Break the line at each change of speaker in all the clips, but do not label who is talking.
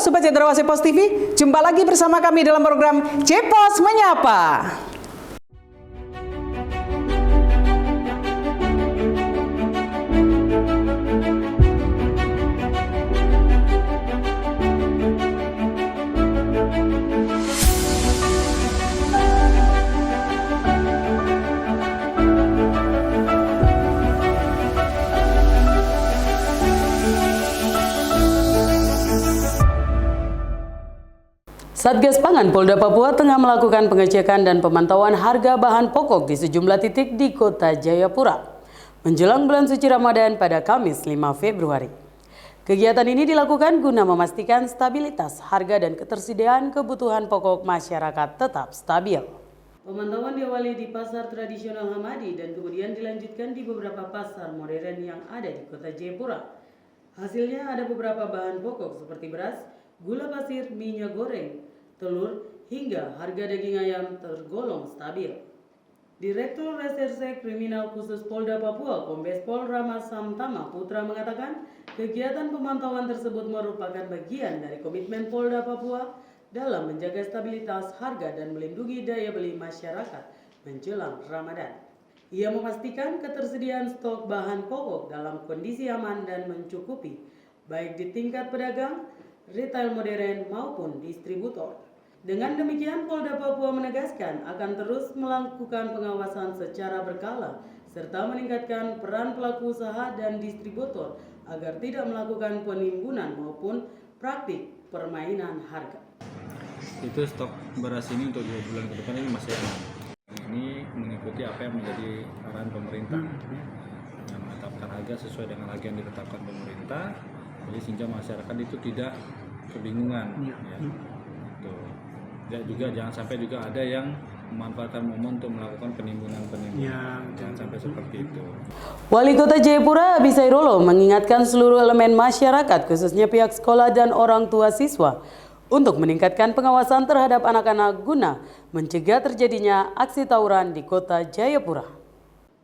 Sobat Cendrawasih Pos TV, jumpa lagi bersama kami dalam program Cepos Menyapa. Satgas Pangan Polda Papua tengah melakukan pengecekan dan pemantauan harga bahan pokok di sejumlah titik di Kota Jayapura menjelang bulan suci Ramadan pada Kamis 5 Februari. Kegiatan ini dilakukan guna memastikan stabilitas harga dan ketersediaan kebutuhan pokok masyarakat tetap stabil. Pemantauan diawali di pasar tradisional Hamadi dan kemudian dilanjutkan di beberapa pasar modern yang ada di Kota Jayapura. Hasilnya ada beberapa bahan pokok seperti beras, gula pasir, minyak goreng, telur, hingga harga daging ayam tergolong stabil. Direktur Reserse Kriminal Khusus Polda Papua, Kombes Pol Rama Samtama Putra mengatakan, kegiatan pemantauan tersebut merupakan bagian dari komitmen Polda Papua dalam menjaga stabilitas harga dan melindungi daya beli masyarakat menjelang Ramadan. Ia memastikan ketersediaan stok bahan pokok dalam kondisi aman dan mencukupi, baik di tingkat pedagang, retail modern maupun distributor. Dengan demikian, Polda Papua menegaskan akan terus melakukan pengawasan secara berkala serta meningkatkan peran pelaku usaha dan distributor agar tidak melakukan penimbunan maupun praktik permainan harga.
Itu stok beras ini untuk 2 bulan ke depan ini masih aman. Ini mengikuti apa yang menjadi arahan pemerintah yang menetapkan harga sesuai dengan harga yang ditetapkan pemerintah. Jadi sehingga masyarakat itu tidak kebingungan. Ya. Tuh. Dan juga jangan sampai juga ada yang memanfaatkan momen untuk melakukan penimbunan. Jangan sampai seperti itu.
Wali Kota Jayapura Abisai Rolo mengingatkan seluruh elemen masyarakat khususnya pihak sekolah dan orang tua siswa untuk meningkatkan pengawasan terhadap anak-anak guna mencegah terjadinya aksi tawuran di Kota Jayapura.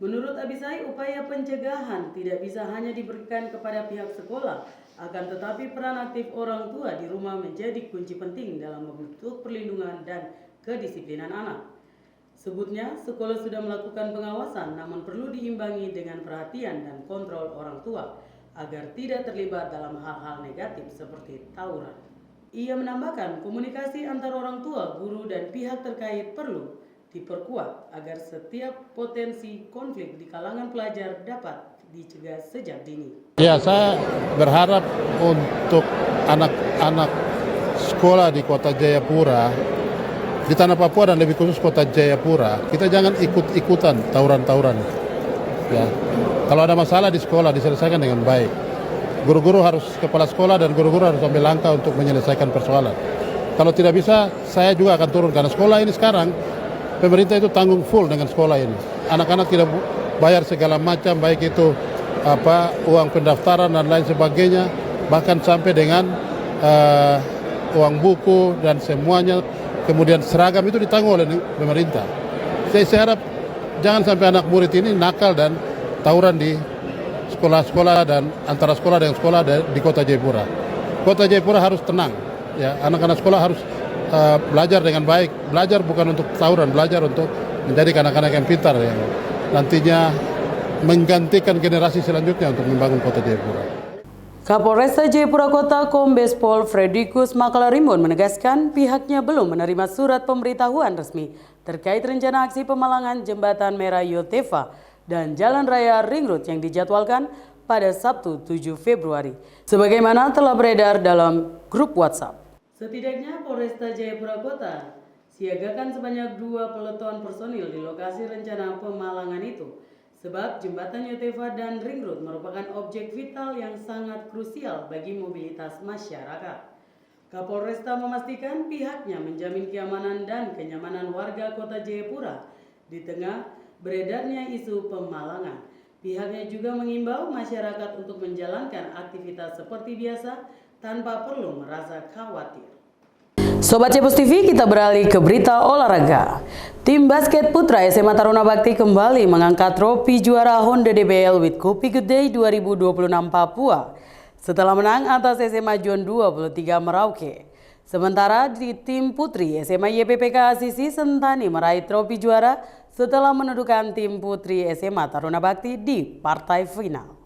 Menurut Abisai, upaya pencegahan tidak bisa hanya diberikan kepada pihak sekolah, akan tetapi peran aktif orang tua di rumah menjadi kunci penting dalam membentuk perlindungan dan kedisiplinan anak. Sebutnya, sekolah sudah melakukan pengawasan namun perlu diimbangi dengan perhatian dan kontrol orang tua agar tidak terlibat dalam hal-hal negatif seperti tawuran. Ia menambahkan komunikasi antara orang tua, guru, dan pihak terkait perlu diperkuat agar setiap potensi konflik di kalangan pelajar dapat dicegah sejak dini.
Ya, saya berharap untuk anak-anak sekolah di Kota Jayapura, di Tanah Papua dan lebih khusus Kota Jayapura, kita jangan ikut-ikutan tawuran-tawuran. Ya, kalau ada masalah di sekolah diselesaikan dengan baik. Guru-guru harus, kepala sekolah dan guru-guru harus ambil langkah untuk menyelesaikan persoalan. Kalau tidak bisa, saya juga akan turun karena sekolah ini sekarang pemerintah itu tanggung full dengan sekolah ini. Anak-anak tidak bayar segala macam, baik itu uang pendaftaran dan lain sebagainya, bahkan sampai dengan uang buku dan semuanya, kemudian seragam itu ditanggung oleh pemerintah. Saya harap jangan sampai anak murid ini nakal dan tawuran di sekolah-sekolah dan antara sekolah dengan sekolah di Kota Jayapura. Kota Jayapura harus tenang. Ya, anak-anak sekolah harus belajar dengan baik. Belajar bukan untuk tawuran, belajar untuk menjadi anak-anak yang pintar yang nantinya menggantikan generasi selanjutnya untuk membangun Kota Jayapura.
Kapolresta Jayapura Kota Kombes Pol Fredrikus Makalarimbon menegaskan pihaknya belum menerima surat pemberitahuan resmi terkait rencana aksi pemalangan Jembatan Merah Yotefa dan Jalan Raya Ring Road yang dijadwalkan pada Sabtu 7 Februari, sebagaimana telah beredar dalam grup WhatsApp. Setidaknya Polresta Jayapura Kota siagakan sebanyak 2 peleton personil di lokasi rencana pemalangan itu, sebab Jembatan Yotefa dan Ring Road merupakan objek vital yang sangat krusial bagi mobilitas masyarakat. Kapolresta memastikan pihaknya menjamin keamanan dan kenyamanan warga Kota Jayapura di tengah beredarnya isu pemalangan. Pihaknya juga mengimbau masyarakat untuk menjalankan aktivitas seperti biasa tanpa perlu merasa khawatir. Sobat Cepos TV, kita beralih ke berita olahraga. Tim basket putra SMA Taruna Bakti kembali mengangkat trofi juara Honda DBL with Kopi Good Day 2026 Papua. setelah menang atas SMA John 23 Merauke. Sementara di tim putri SMA YPPK Asisi Sentani meraih trofi juara setelah menundukkan tim putri SMA Taruna Bakti di partai final.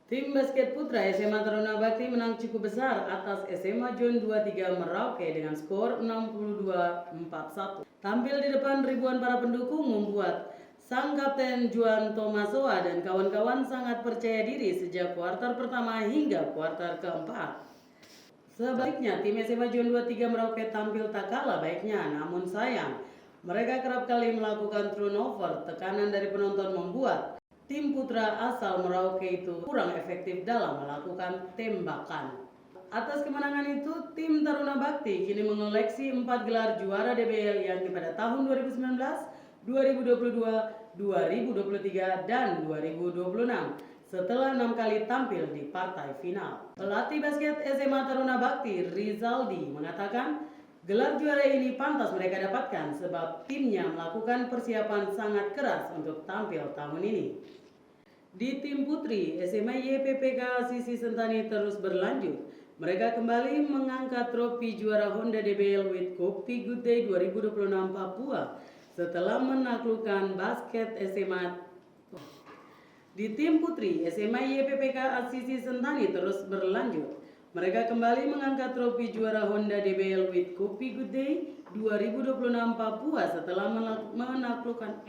Tim basket putra SMA Taruna Bakti menang cukup besar atas SMA John 23 Merauke dengan skor 62-41. Tampil di depan ribuan para pendukung membuat sang kapten Juan Tomasoa dan kawan-kawan sangat percaya diri sejak kuarter pertama hingga kuarter keempat. Sebaliknya, tim SMA John 23 Merauke tampil tak kalah baiknya, namun sayang, mereka kerap kali melakukan turnover. Tekanan dari penonton membuat tim putra asal Merauke itu kurang efektif dalam melakukan tembakan. Atas kemenangan itu, tim Taruna Bakti kini mengoleksi 4 gelar juara DBL yakni pada tahun 2019, 2022, 2023, dan 2026 setelah 6 kali tampil di partai final. Pelatih basket SMA Taruna Bakti, Rizaldi, mengatakan gelar juara ini pantas mereka dapatkan sebab timnya melakukan persiapan sangat keras untuk tampil tahun ini. Di tim putri, SMA YPPK Asisi Sentani terus berlanjut. Mereka kembali mengangkat trofi juara Honda DBL with Kopi Good Day 2026 Papua setelah menaklukkan basket SMA. Di tim putri, SMA YPPK Asisi Sentani terus berlanjut. Mereka kembali mengangkat trofi juara Honda DBL with Kopi Good Day 2026 Papua setelah menaklukkan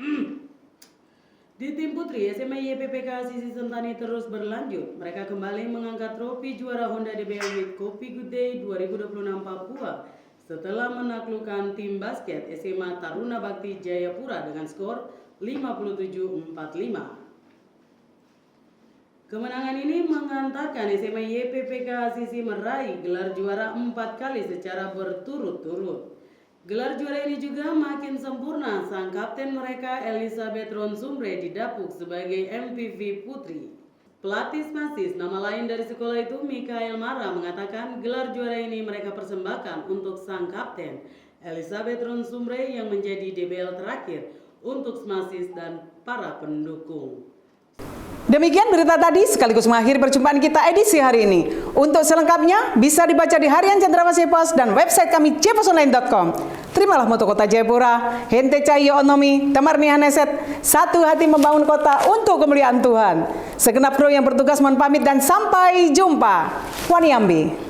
Di tim putri, SMA YPPK Asisi Sentani terus berlanjut. Mereka kembali mengangkat trofi juara Honda DBL with Kopi Good Day 2026 Papua setelah menaklukkan tim basket SMA Taruna Bakti Jayapura dengan skor 57-45. Kemenangan ini mengantarkan SMA YPPK Asisi meraih gelar juara 4 kali secara berturut-turut. Gelar juara ini juga makin sempurna. Sang kapten mereka Elizabeth Ronsumre didapuk sebagai MVP putri. Pelatih Smasis, nama lain dari sekolah itu, Mikael Mara, mengatakan gelar juara ini mereka persembahkan untuk sang kapten Elizabeth Ronsumre yang menjadi DBL terakhir untuk Smasis dan para pendukung.
Demikian berita tadi sekaligus mengakhiri perjumpaan kita edisi hari ini. Untuk selengkapnya bisa dibaca di Harian Cendrawasih Pos dan website kami ceposonline.com. Terimalah moto Kota Jayapura, Hente Cahyo Onomi, Tamarni Haneset, satu hati membangun kota untuk kemuliaan Tuhan. Segenap kru yang bertugas mohon pamit dan sampai jumpa. Waniambi.